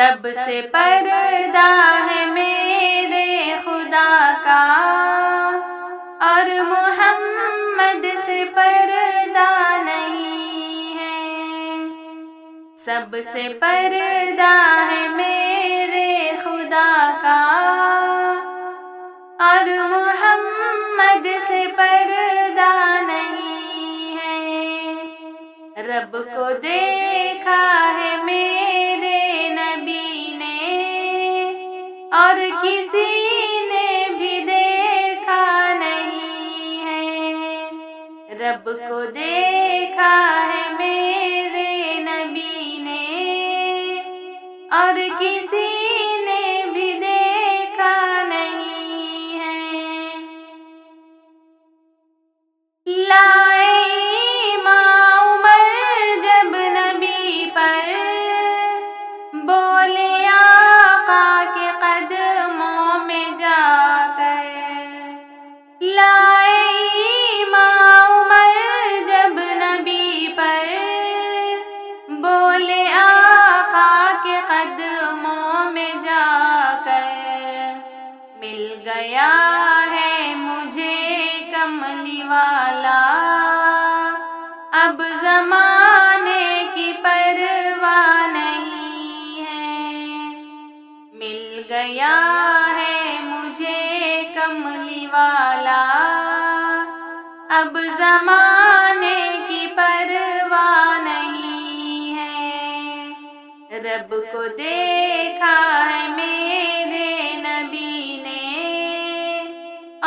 سب سے پردہ ہے میرے خدا کا، اور محمد سے پردہ نہیں ہے۔ سب سے پردہ ہے میرے خدا کا، اور محمد سے پردہ نہیں ہے۔ رب کو دیکھا ہے میرے نبی نے، اور کسی نے بھی دیکھا نہیں ہے۔ رب کو دیکھا ہے میرے نبی نے، اور کسی نے بھی دیکھا نہیں ہے۔ لائے امام عمر جب نبی پر، بولے آقا کے قدموں میں جا کر۔ لائے امام عمر جب نبی پر، بولے آقا کے قدموں میں جا کر۔ مل گیا ہے مجھے کملی والا، اب زمانے کی پرواہ نہیں ہے۔ مل گیا ہے مجھے کملی والا، اب زمانے کی پرواہ نہیں ہے۔ رب کو دیکھا ہے میرے نبی نے،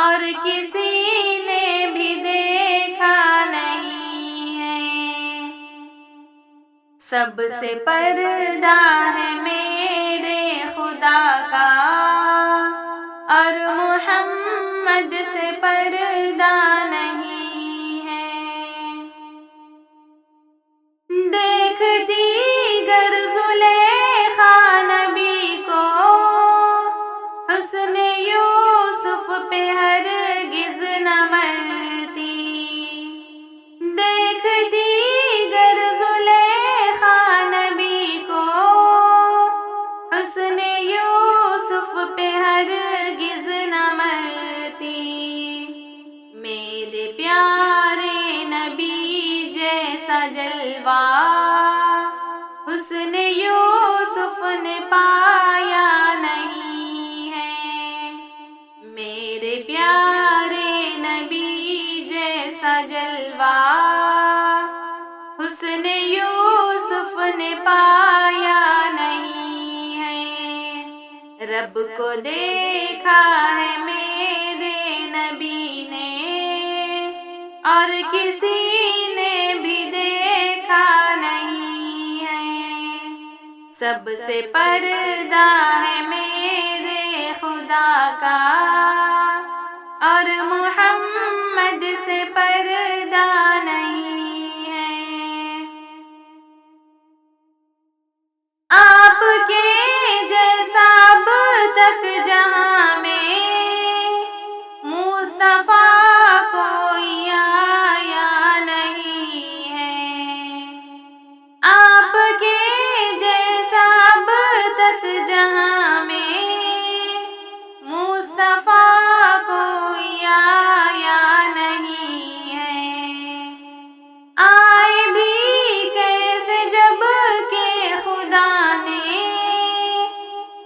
اور کسی نے بھی دیکھا نہیں ہے۔ سب سے پردہ ہے میرے خدا کا، اور محمد سے پردہ نہیں ہے۔ دیکھتی گر زلیخا نبی کو، حسن یوسف پہ ہرگز نہ مرتی۔ دیکھتی گر زلیخا نبی کو، حسن یوسف پہ ہرگز نہ مرتی۔ میرے پیارے نبی جیسا جلوہ، حسن یوسف نے پایا نہیں ہے۔ میرے پیارے نبی جیسا جلوہ، حسن یوسف نے پایا نہیں ہے۔ رب کو دیکھا ہے میرے نبی نے، اور کسی نے بھی دیکھا نہیں ہے۔ سب سے پردہ ہے میرے خدا کا، اور محمد سے پردہ نہیں ہے۔ آپ کے جیسا اب تک جہاں میں مصطفیٰ کوئی آیا نہیں ہے۔ آپ کے جیسا اب تک جہاں میں مصطفیٰ کوئی آیا نہیں ہے۔ آئے بھی کیسے جب کہ خدا نے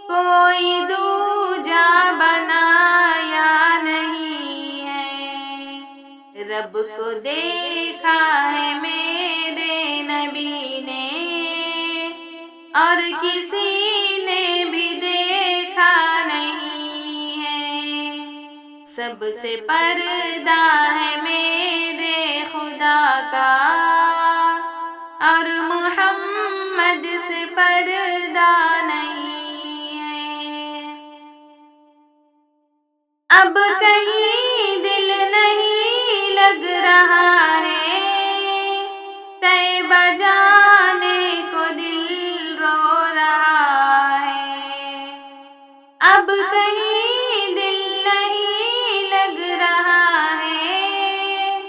کوئی دوجا بنایا نہیں ہے۔ رب کو دیکھا ہے میرے نبی نے، اور کسی نے بھی دیکھا نہیں ہے۔ سب سے پردہ ہے میرے خدا کا، اور محمد سے پردہ نہیں ہے۔ اب کہیں دل نہیں لگ رہا ہے، طیبہ جانے کو دل رو رہا ہے۔ اب کہیں دل نہیں لگ رہا ہے،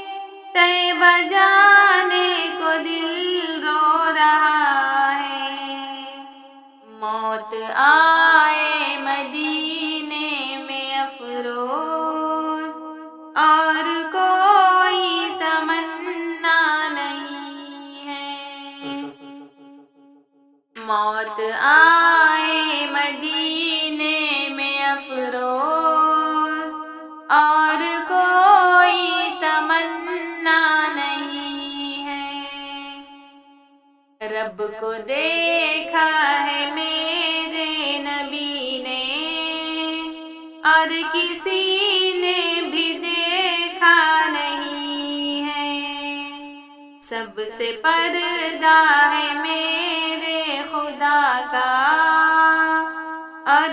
طیبہ جانے کو دل رو رہا ہے۔ موت آئے مدینے میں افروز، اور کوئی تمنا نہیں ہے۔ رب کو دیکھا ہے میرے نبی نے، اور کسی نے بھی دیکھا نہیں ہے۔ سب سے پردہ ہے میرے خدا کا، اور